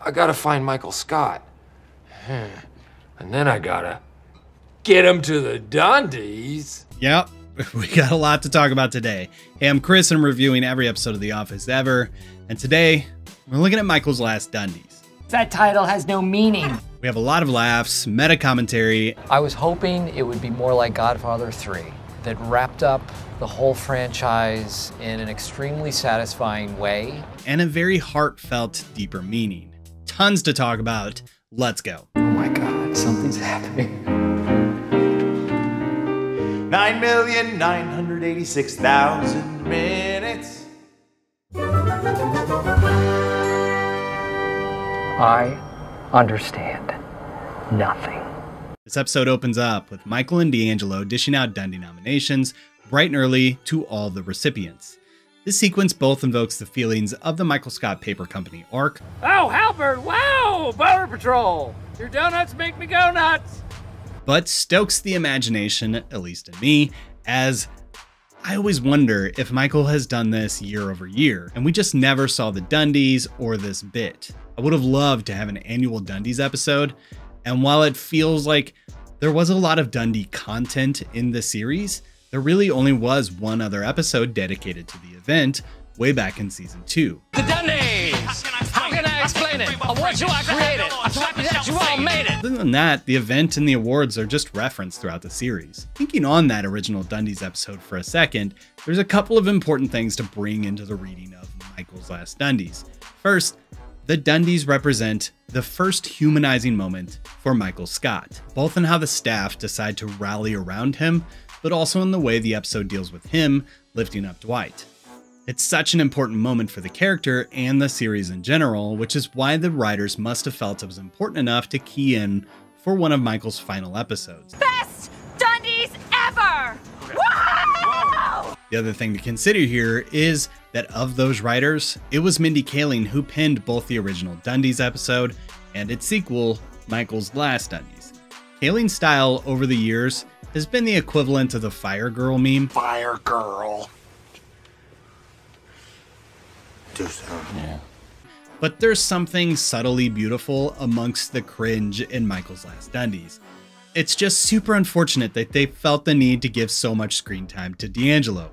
I gotta find Michael Scott. And then I gotta get him to the Dundies. Yep, we got a lot to talk about today. Hey, I'm Chris and I'm reviewing every episode of The Office ever. And today, we're looking at Michael's last Dundies. That title has no meaning. We have a lot of laughs, meta commentary. I was hoping it would be more like Godfather 3, that wrapped up the whole franchise in an extremely satisfying way. And a very heartfelt, deeper meaning. Tons to talk about. Let's go. Oh my God, something's happening. 9,986,000 minutes. I understand nothing. This episode opens up with Michael and D'Angelo dishing out Dundie nominations bright and early to all the recipients. This sequence both invokes the feelings of the Michael Scott Paper Company arc. Oh, Halbert, wow! Border Patrol! Your donuts make me go nuts! But stokes the imagination, at least in me, as I always wonder if Michael has done this year over year, and we just never saw the Dundies or this bit. I would have loved to have an annual Dundies episode, and while it feels like there was a lot of Dundie content in the series, there really only was one other episode dedicated to the event way back in season 2. The Dundies! How can I explain it? I want you, I created. I'm so happy that you all made it. Other than that, the event and the awards are just referenced throughout the series. Thinking on that original Dundies episode for a second, there's a couple of important things to bring into the reading of Michael's last Dundies. First, the Dundies represent the first humanizing moment for Michael Scott, both in how the staff decide to rally around him, but also in the way the episode deals with him lifting up Dwight. It's such an important moment for the character and the series in general, which is why the writers must have felt it was important enough to key in for one of Michael's final episodes. Best Dundies ever! Wow! The other thing to consider here is that of those writers, it was Mindy Kaling who penned both the original Dundies episode and its sequel, Michael's Last Dundies. Kaling's style over the years has been the equivalent of the Fire Girl meme. Fire girl. Do so. Yeah. But there's something subtly beautiful amongst the cringe in Michael's Last Dundies. It's just super unfortunate that they felt the need to give so much screen time to D'Angelo.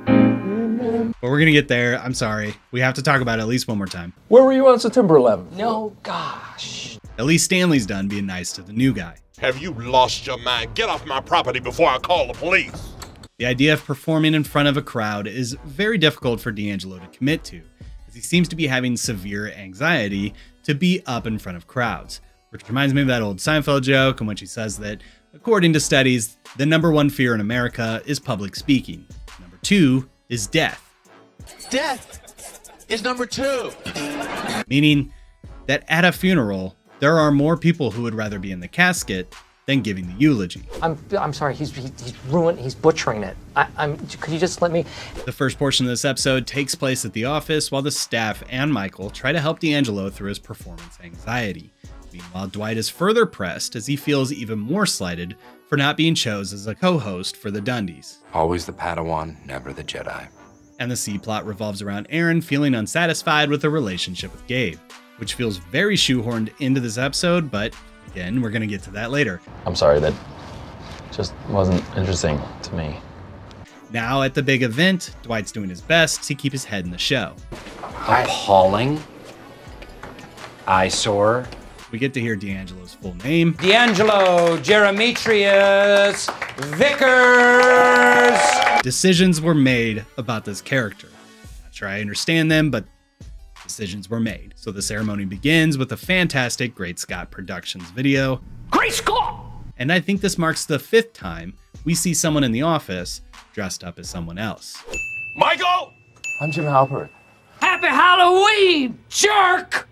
But we're gonna get there. I'm sorry. We have to talk about it at least one more time. Where were you on September 11th? No, gosh. At least Stanley's done being nice to the new guy. Have you lost your mind? Get off my property before I call the police. The idea of performing in front of a crowd is very difficult for D'Angelo to commit to, as he seems to be having severe anxiety to be up in front of crowds. Which reminds me of that old Seinfeld joke in which he says that, according to studies, the #1 fear in America is public speaking. Number 2 is death. Death is number 2. Meaning that at a funeral, there are more people who would rather be in the casket than giving the eulogy. I'm sorry, he's ruined, he's butchering it. Could you just let me? The first portion of this episode takes place at the office while the staff and Michael try to help D'Angelo through his performance anxiety. Meanwhile, Dwight is further pressed as he feels even more slighted for not being chosen as a co-host for the Dundies. Always the Padawan, never the Jedi. And the C-plot revolves around Aaron feeling unsatisfied with the relationship with Gabe, which feels very shoehorned into this episode, but again, we're gonna get to that later. I'm sorry, that just wasn't interesting to me. Now at the big event, Dwight's doing his best to keep his head in the show. Appalling. Eyesore. We get to hear D'Angelo's full name. D'Angelo Jeremetrius Vickers! Decisions were made about this character. Not sure I understand them, but decisions were made. So the ceremony begins with a fantastic Great Scott Productions video. Great Scott! And I think this marks the 5th time we see someone in the office dressed up as someone else. Michael! I'm Jim Halpert. Happy Halloween, jerk!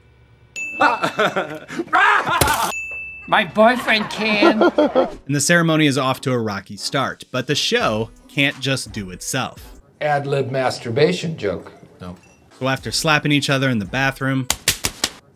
My boyfriend can. And the ceremony is off to a rocky start, but the show can't just do itself. Ad-lib masturbation joke. No. So after slapping each other in the bathroom,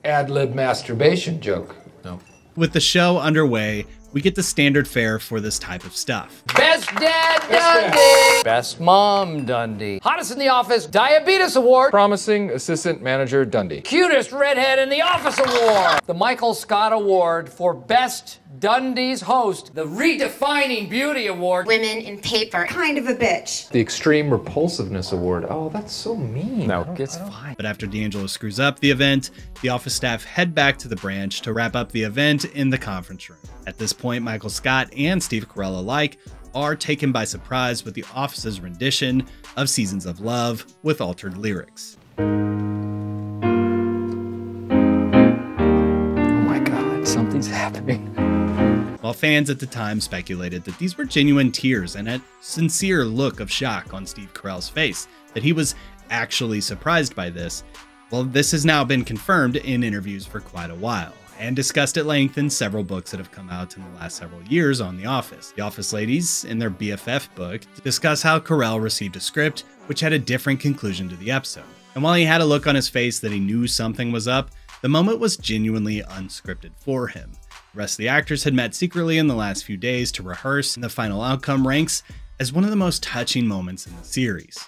Ad-lib masturbation joke. No. with the show underway, we get the standard fare for this type of stuff. Best Dad Dundee! Best Mom Dundee. Hottest in the Office Diabetes Award. Promising Assistant Manager Dundee. Cutest Redhead in the Office Award. The Michael Scott Award for Best Dundies Host. The Redefining Beauty Award. Women in paper. Kind of a bitch. The Extreme Repulsiveness Award. Oh, that's so mean. No, it's fine. But after D'Angelo screws up the event, the office staff head back to the branch to wrap up the event in the conference room. At this point, Michael Scott and Steve Carell alike are taken by surprise with the office's rendition of Seasons of Love with altered lyrics. Oh my God, something's happening. While fans at the time speculated that these were genuine tears and a sincere look of shock on Steve Carell's face, that he was actually surprised by this, well, this has now been confirmed in interviews for quite a while, and discussed at length in several books that have come out in the last several years on The Office. The Office ladies, in their BFF book, discuss how Carell received a script which had a different conclusion to the episode. And while he had a look on his face that he knew something was up, the moment was genuinely unscripted for him. The rest of the actors had met secretly in the last few days to rehearse, and the final outcome ranks as one of the most touching moments in the series.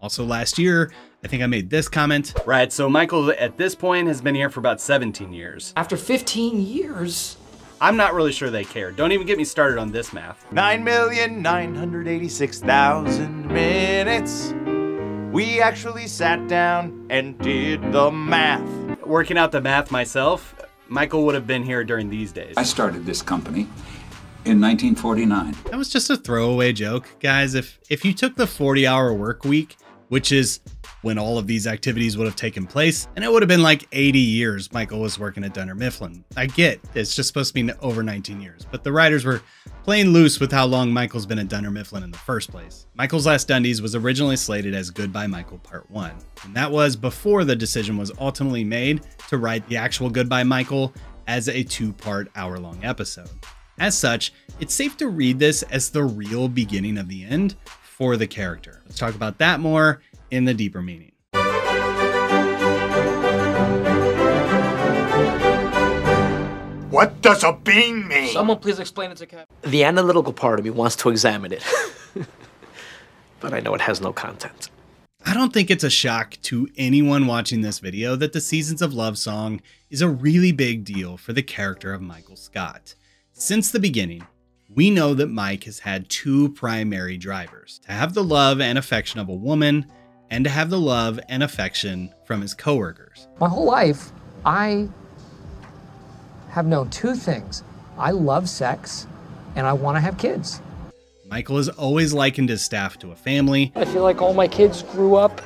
Also last year, I think I made this comment. Right, so Michael at this point has been here for about 17 years. After 15 years? I'm not really sure they care. Don't even get me started on this math. 9,986,000 minutes. We actually sat down and did the math. Working out the math myself, Michael would have been here during these days. I started this company in 1949. That was just a throwaway joke, guys. If you took the 40-hour work week, which is when all of these activities would have taken place, and it would have been like 80 years Michael was working at Dunder Mifflin. I get it's just supposed to be over 19 years, but the writers were playing loose with how long Michael's been at Dunder Mifflin in the first place. Michael's Last Dundies was originally slated as Goodbye Michael Part 1, and that was before the decision was ultimately made to write the actual Goodbye Michael as a 2-part hour-long episode. As such, it's safe to read this as the real beginning of the end for the character. Let's talk about that more in the deeper meaning. What does a bean mean? Someone please explain it to Cap. The analytical part of me wants to examine it, but I know it has no content. I don't think it's a shock to anyone watching this video that the Seasons of Love song is a really big deal for the character of Michael Scott. Since the beginning, we know that Mike has had 2 primary drivers: to have the love and affection of a woman, and to have the love and affection from his coworkers. My whole life, I have known 2 things. I love sex, and I want to have kids. Michael has always likened his staff to a family. I feel like all my kids grew up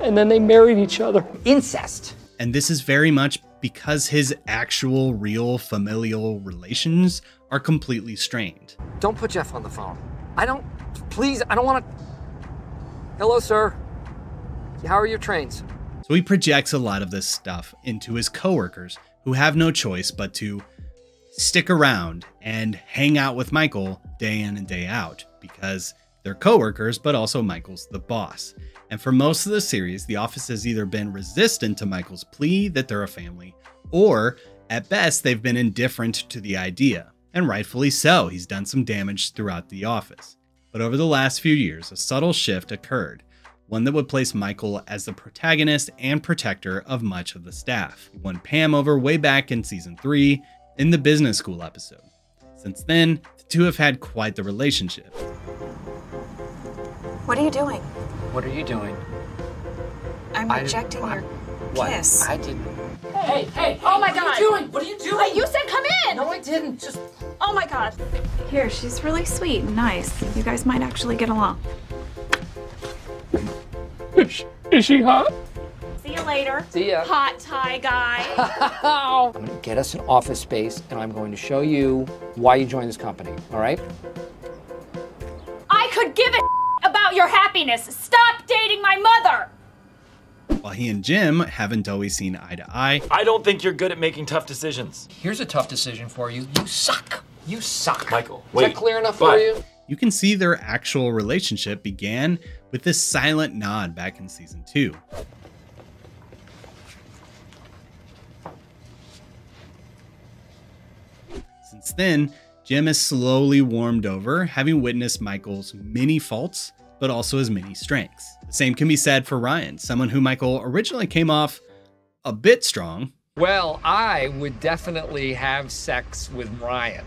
and then they married each other. Incest. And this is very much because his actual, real familial relations are completely strained. Don't put Jeff on the phone. Please, I don't want to. Hello, sir. How are your trains? So he projects a lot of this stuff into his coworkers, who have no choice but to stick around and hang out with Michael day in and day out because they're coworkers, but also Michael's the boss. And for most of the series, the office has either been resistant to Michael's plea that they're a family, or at best, they've been indifferent to the idea. And rightfully so, he's done some damage throughout the office. But over the last few years, a subtle shift occurred, one that would place Michael as the protagonist and protector of much of the staff. He won Pam over way back in season 3 in the business school episode. Since then, the two have had quite the relationship. What are you doing? What are you doing? I'm rejecting your kiss. I didn't. Hey, oh my God. What are you doing? What are you doing? Wait, you said come in. No, I didn't. Just. Oh my God. Here, she's really sweet and nice. You guys might actually get along. Is she hot? See you later. See ya. Hot tie guy. I'm going to get us an office space, and I'm going to show you why you joined this company, all right? I could give a about your happiness. Stop dating my mother. While he and Jim haven't always seen eye to eye. I don't think you're good at making tough decisions. Here's a tough decision for you. You suck. You suck. Michael, wait. Is that clear enough for you? You can see their actual relationship began with this silent nod back in season 2. Since then, Jim is slowly warmed over, having witnessed Michael's many faults, but also his many strengths. The same can be said for Ryan, someone who Michael originally came off a bit strong. Well, I would definitely have sex with Ryan.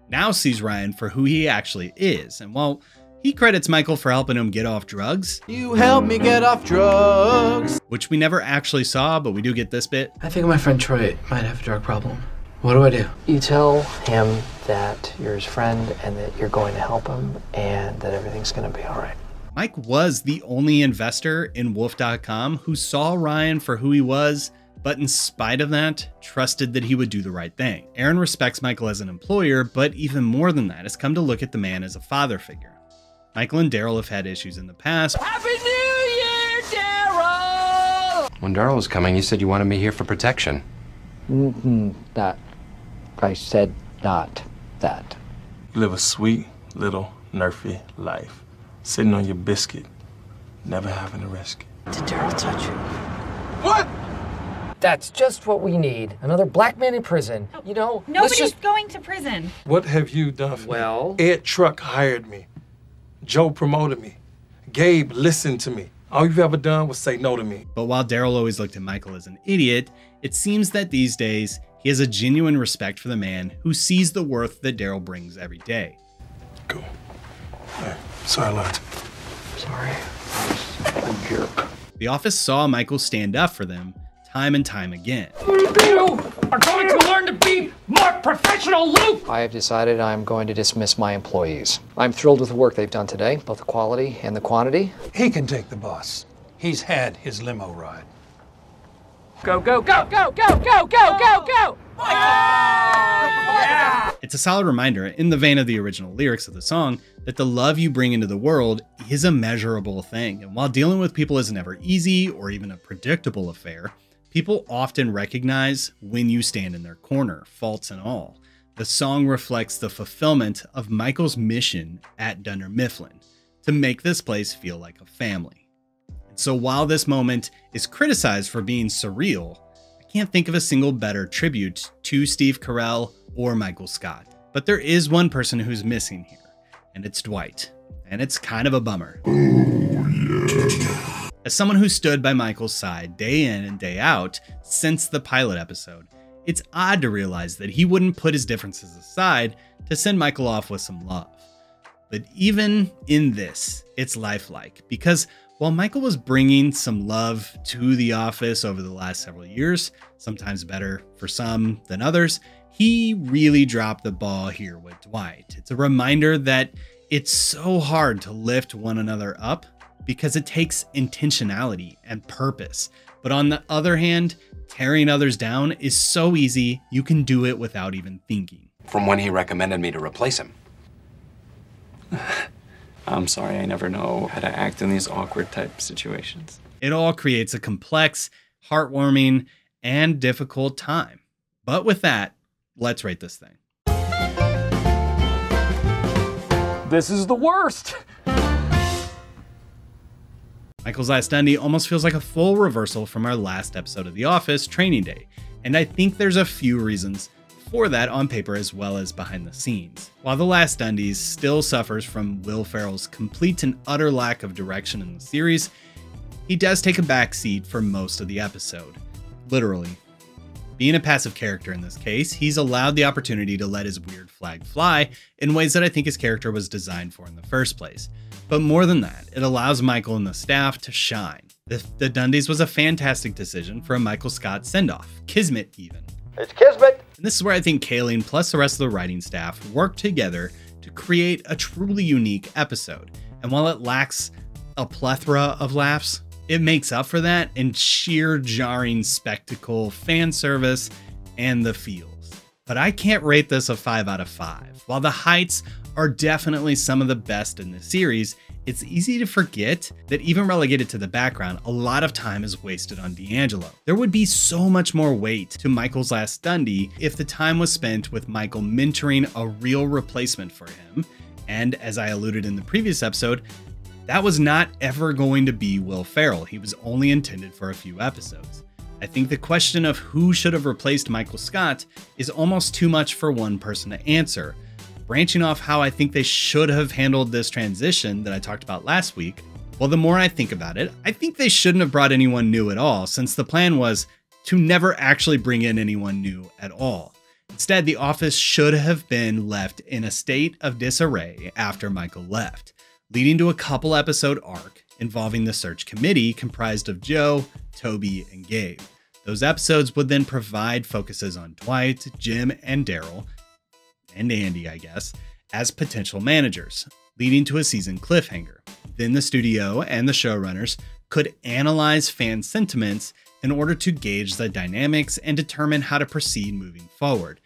Now sees Ryan for who he actually is, and while he credits Michael for helping him get off drugs. You helped me get off drugs. Which we never actually saw, but we do get this bit. I think my friend Troy might have a drug problem. What do I do? You tell him that you're his friend and that you're going to help him and that everything's going to be all right. Mike was the only investor in Wolf.com who saw Ryan for who he was, but in spite of that, trusted that he would do the right thing. Aaron respects Michael as an employer, but even more than that, has come to look at the man as a father figure. Michael and Daryl have had issues in the past. Happy New Year, Daryl! When Daryl was coming, you said you wanted me here for protection. I said not that. You live a sweet, little, nerfy life. Sitting on your biscuit, never having to risk it. Did Daryl touch you? What? That's just what we need. Another black man in prison. You know, Nobody's going to prison. What have you done for Well? me? Ed Truck hired me. Joe promoted me. Gabe listened to me. All you've ever done was say no to me. But while Daryl always looked at Michael as an idiot, it seems that these days he has a genuine respect for the man who sees the worth that Daryl brings every day. Cool. Hey, sorry I lied. Sorry. I was a jerk. The office saw Michael stand up for them time and time again. You are going to learn to be more professional, Luke! I have decided I'm going to dismiss my employees. I'm thrilled with the work they've done today, both the quality and the quantity. He can take the boss. He's had his limo ride. Go, go, go, go, go, go, go, go, go! It's a solid reminder, in the vein of the original lyrics of the song, that the love you bring into the world is a measurable thing. And while dealing with people is never easy or even a predictable affair, people often recognize when you stand in their corner, faults and all. The song reflects the fulfillment of Michael's mission at Dunder Mifflin, to make this place feel like a family. And so while this moment is criticized for being surreal, I can't think of a single better tribute to Steve Carell or Michael Scott. But there is one person who's missing here, and it's Dwight. And it's kind of a bummer. As someone who stood by Michael's side day in and day out since the pilot episode, it's odd to realize that he wouldn't put his differences aside to send Michael off with some love. But even in this, it's lifelike, because while Michael was bringing some love to the office over the last several years, sometimes better for some than others, he really dropped the ball here with Dwight. It's a reminder that it's so hard to lift one another up because it takes intentionality and purpose. But on the other hand, tearing others down is so easy, you can do it without even thinking. From when he recommended me to replace him. I'm sorry, I never know how to act in these awkward type situations. It all creates a complex, heartwarming, and difficult time. But with that, let's rate this thing. This is the worst. Michael's Last Dundee almost feels like a full reversal from our last episode of The Office, Training Day, and I think there's a few reasons for that on paper as well as behind the scenes. While The Last Dundies still suffers from Will Ferrell's complete and utter lack of direction in the series, he does take a backseat for most of the episode. Literally. Being a passive character in this case, he's allowed the opportunity to let his weird flag fly in ways that I think his character was designed for in the first place. But more than that, it allows Michael and the staff to shine. The Dundies was a fantastic decision for a Michael Scott send-off, kismet even. It's kismet! And this is where I think Kayleen plus the rest of the writing staff worked together to create a truly unique episode. And while it lacks a plethora of laughs, it makes up for that in sheer jarring spectacle, fan service, and the feels. But I can't rate this a 5 out of 5. While the heights are definitely some of the best in the series, it's easy to forget that even relegated to the background, a lot of time is wasted on D'Angelo. There would be so much more weight to Michael's Last Dundee if the time was spent with Michael mentoring a real replacement for him. And as I alluded in the previous episode, that was not ever going to be Will Ferrell. He was only intended for a few episodes. I think the question of who should have replaced Michael Scott is almost too much for one person to answer. Branching off how I think they should have handled this transition that I talked about last week, well, the more I think about it, I think they shouldn't have brought anyone new at all, since the plan was to never actually bring in anyone new at all. Instead, the office should have been left in a state of disarray after Michael left, leading to a couple episode arc involving the search committee comprised of Joe, Toby, and Gabe. Those episodes would then provide focuses on Dwight, Jim, and Daryl, and Andy, I guess, as potential managers, leading to a season cliffhanger. Then the studio and the showrunners could analyze fan sentiments in order to gauge the dynamics and determine how to proceed moving forward.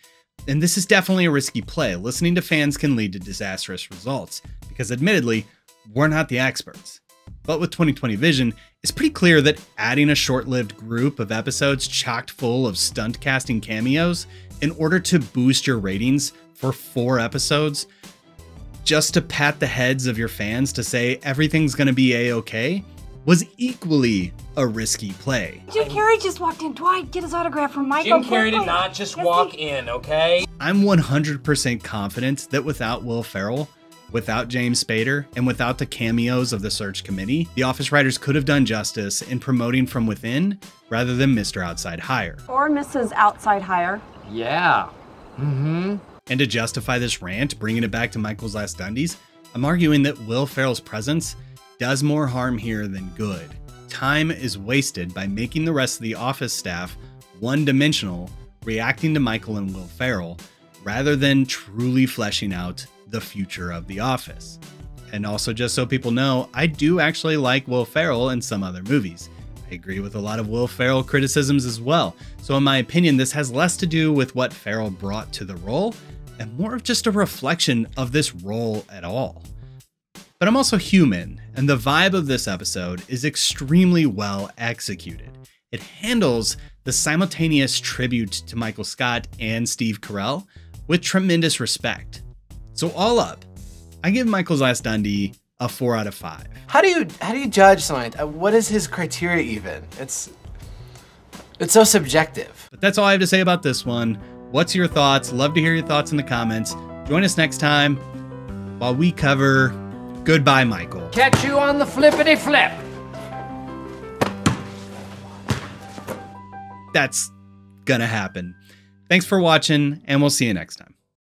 And this is definitely a risky play. Listening to fans can lead to disastrous results, because admittedly, we're not the experts. But with 2020 vision, it's pretty clear that adding a short-lived group of episodes chocked full of stunt casting cameos in order to boost your ratings for 4 episodes, just to pat the heads of your fans to say everything's gonna be a-okay, was equally a risky play. Jim Carrey just walked in. Dwight, get his autograph from Michael. Jim Carrey did not just walk in, okay? I'm 100% confident that without Will Ferrell, without James Spader, and without the cameos of the search committee, the Office writers could have done justice in promoting from within rather than Mr. Outside Hire. Or Mrs. Outside Hire. Yeah. And to justify this rant, bringing it back to Michael's Last Dundies, I'm arguing that Will Ferrell's presence does more harm here than good. Time is wasted by making the rest of the Office staff one-dimensional, reacting to Michael and Will Ferrell, rather than truly fleshing out the future of The Office. And also, just so people know, I do actually like Will Ferrell in some other movies. I agree with a lot of Will Ferrell criticisms as well. So in my opinion, this has less to do with what Ferrell brought to the role and more of just a reflection of this role at all. But I'm also human, and the vibe of this episode is extremely well executed. It handles the simultaneous tribute to Michael Scott and Steve Carell with tremendous respect. So all up, I give Michael's Last Dundee a 4 out of 5. How do you judge someone? What is his criteria even? It's so subjective. But that's all I have to say about this one. What's your thoughts? Love to hear your thoughts in the comments. Join us next time while we cover Goodbye, Michael. Catch you on the flippity flip. That's gonna happen. Thanks for watching, and we'll see you next time.